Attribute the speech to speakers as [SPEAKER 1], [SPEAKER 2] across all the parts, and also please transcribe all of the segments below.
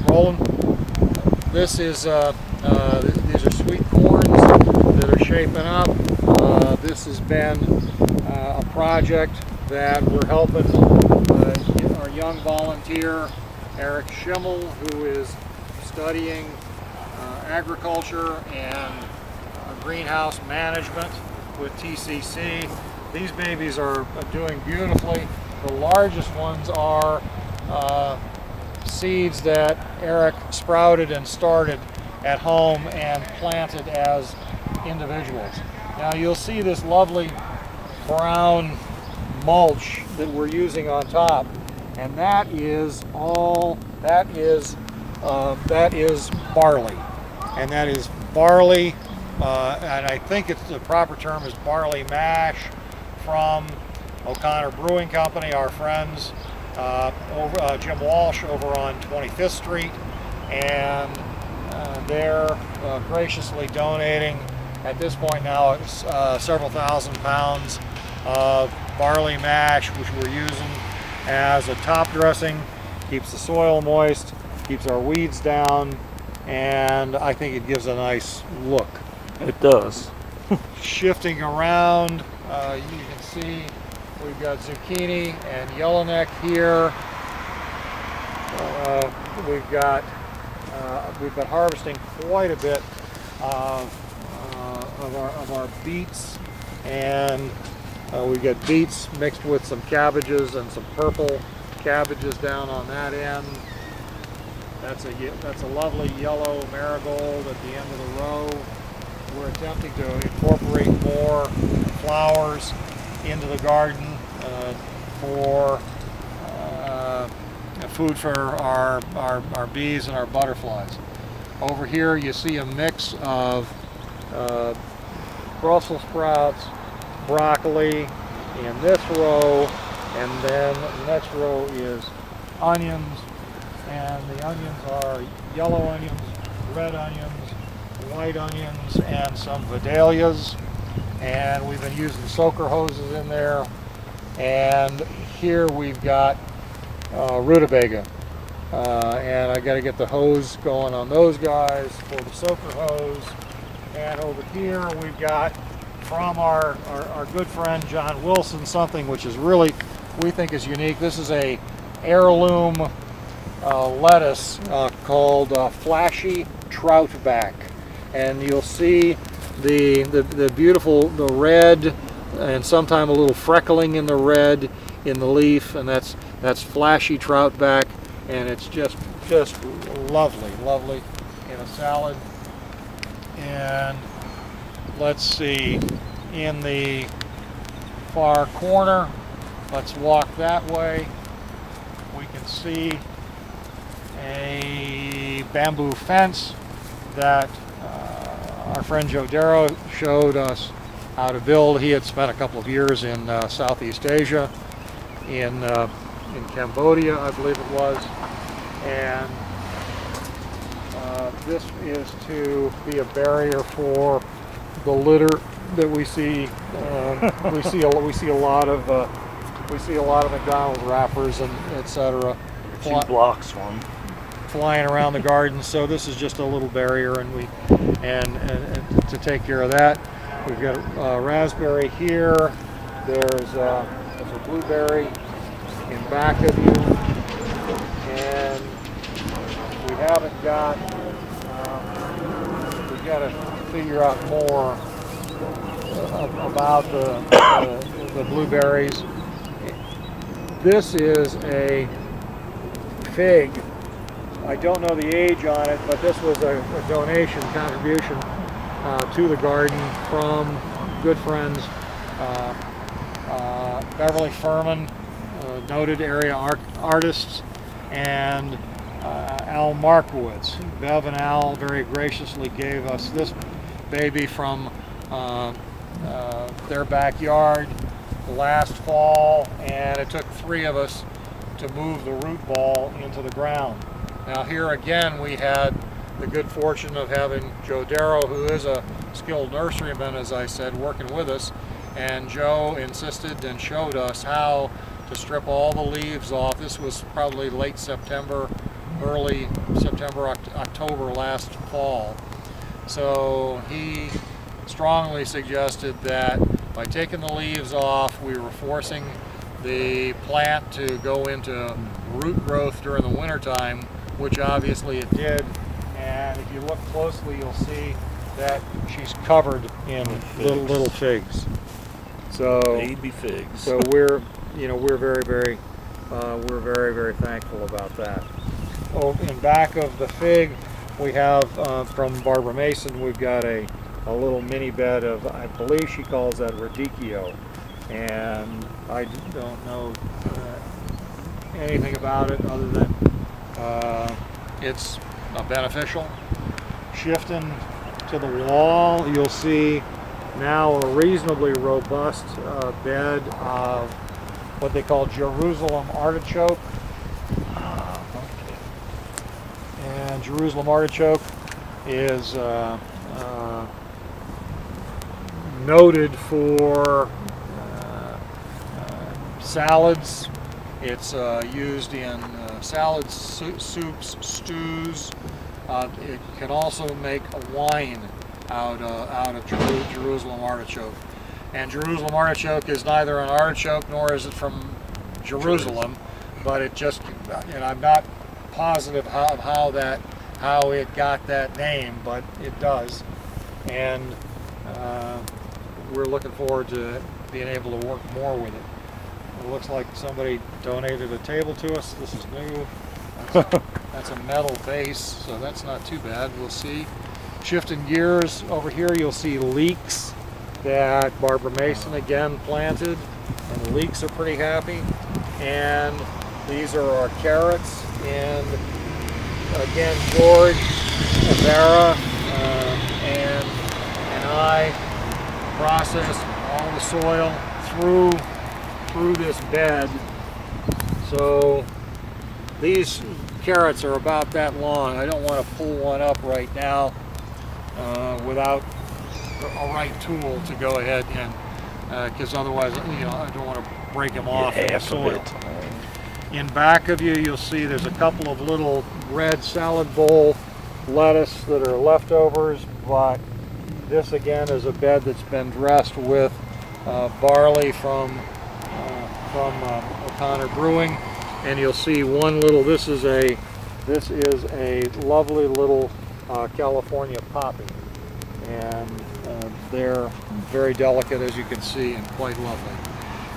[SPEAKER 1] Roland, this is these are sweet corns that are shaping up. This has been a project that we're helping our young volunteer Eric Schimmel, who is studying agriculture and greenhouse management with TCC. These babies are doing beautifully. The largest ones are seeds that Eric sprouted and started at home and planted as individuals. Now you'll see this lovely brown mulch that we're using on top, and that is barley, and that is barley, and I think the proper term is barley mash from O'Connor Brewing Company, our friends Jim Walsh over on 25th Street, and they're graciously donating at this point now several thousand pounds of barley mash, which we're using as a top dressing. Keeps the soil moist, keeps our weeds down, and I think it gives a nice look.
[SPEAKER 2] It does.
[SPEAKER 1] Shifting around, you can see we've got zucchini and yellowneck here. We've been harvesting quite a bit of our beets, and we've got beets mixed with some cabbages and some purple cabbages down on that end. That's a lovely yellow marigold at the end of the row. We're attempting to incorporate more flowers into the garden for food for our bees and our butterflies. Over here you see a mix of Brussels sprouts, broccoli in this row, and then the next row is onions, and the onions are yellow onions, red onions, white onions, and some vidalias, and we've been using soaker hoses in there. And here we've got rutabaga, and I got to get the hose going on those guys for the soaker hose. And over here we've got from our good friend John Wilson something which is really, we think, is unique. This is a heirloom lettuce called flashy troutback, and you'll see the beautiful, the red, and sometimes a little freckling in the red in the leaf, and that's flashy troutback, and it's just lovely in a salad. And let's see, in the far corner, let's walk that way, we can see a bamboo fence that our friend Joe Darrow showed us how to build. He had spent a couple of years in Southeast Asia, in Cambodia, I believe it was, and this is to be a barrier for the litter that we see. We see a lot of McDonald's wrappers and etc.
[SPEAKER 2] 2 blocks from
[SPEAKER 1] flying around the garden. So this is just a little barrier, and to take care of that, we've got a raspberry here. There's a blueberry in back of you, and we haven't got. We've got to figure out more about the blueberries. This is a fig. I don't know the age on it, but this was a donation, contribution to the garden from good friends Beverly Furman, noted area artists, and Al Markowitz. Bev and Al very graciously gave us this baby from their backyard last fall, and it took 3 of us to move the root ball into the ground. Now here again we had the good fortune of having Joe Darrow, who is a skilled nurseryman, as I said, working with us, and Joe insisted and showed us how to strip all the leaves off. This was probably late September, early September, October last fall. So he strongly suggested that by taking the leaves off, we were forcing the plant to go into root growth during the wintertime, which obviously it did. And if you look closely, you'll see that she's covered in little figs. So
[SPEAKER 2] baby figs.
[SPEAKER 1] So we're very, very thankful about that. Oh, in back of the fig, we have from Barbara Mason, we've got a little mini bed of, I believe she calls that radicchio, and I don't know anything about it other than it's beneficial. Shifting to the wall, you'll see now a reasonably robust bed of what they call Jerusalem artichoke. And Jerusalem artichoke is noted for salads. It's used in salads, soups, stews. It can also make a wine out of Jerusalem artichoke. And Jerusalem artichoke is neither an artichoke nor is it from Jerusalem, but it just, and I'm not positive how it got that name, but it does. And we're looking forward to being able to work more with it. It looks like somebody donated a table to us. This is new. That's a metal base, so that's not too bad. We'll see. Shifting gears over here, you'll see leeks that Barbara Mason again planted, and the leeks are pretty happy. And these are our carrots, and again George, Avera, and I process all the soil through this bed. So these carrots are about that long. I don't want to pull one up right now without a right tool to go ahead and because otherwise, I don't want to break them off in the soil. In back of you, you'll see there's a couple of little red salad bowl lettuce that are leftovers, but this again is a bed that's been dressed with barley from O'Connor Brewing, and you'll see one little. This is a lovely little California poppy, and they're very delicate, as you can see, and quite lovely.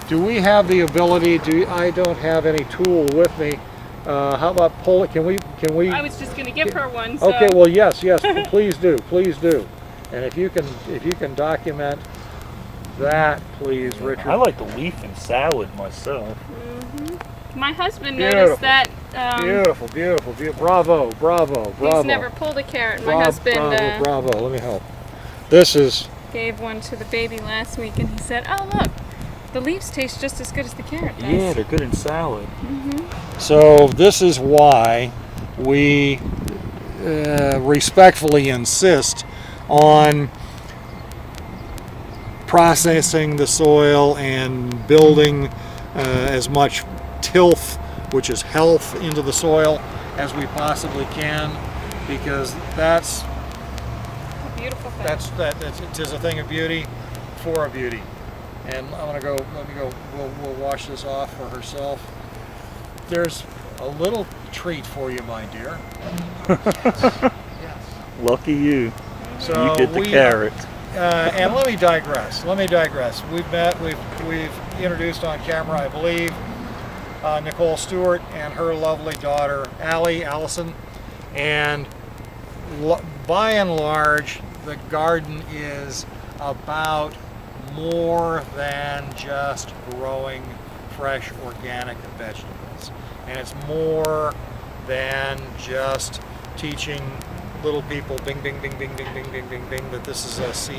[SPEAKER 1] Do we have the ability? I don't have any tool with me. How about pull it? Can we?
[SPEAKER 3] I was just going to give her one. So.
[SPEAKER 1] Okay. Well, yes. Please do. And if you can document that, please, Richard.
[SPEAKER 2] I like the leaf in salad myself.
[SPEAKER 3] Mm-hmm. My husband noticed that.
[SPEAKER 1] Beautiful. Bravo.
[SPEAKER 3] He's never pulled a carrot. My husband.
[SPEAKER 1] Bravo. Let me help. This is.
[SPEAKER 3] Gave one to the baby last week, and he said, "Oh, look, the leaves taste just as good as the carrot does."
[SPEAKER 2] Yeah, they're good in salad.
[SPEAKER 3] Mm-hmm.
[SPEAKER 1] So this is why we respectfully insist on processing the soil and building as much tilth, which is health, into the soil as we possibly can, because that's
[SPEAKER 3] a beautiful thing.
[SPEAKER 1] It is a thing of beauty for a beauty. And I'm gonna go. Let me go. We'll wash this off for herself. There's a little treat for you, my dear. Yes.
[SPEAKER 2] Lucky you.
[SPEAKER 1] So
[SPEAKER 2] you get the carrot.
[SPEAKER 1] And let me digress. We've introduced on camera, I believe, Nicole Stewart and her lovely daughter Allison, and by and large, the garden is about more than just growing fresh organic vegetables, and it's more than just teaching little people, bing, bing, bing, bing, bing, bing, bing, bing, bing, that this is a seed.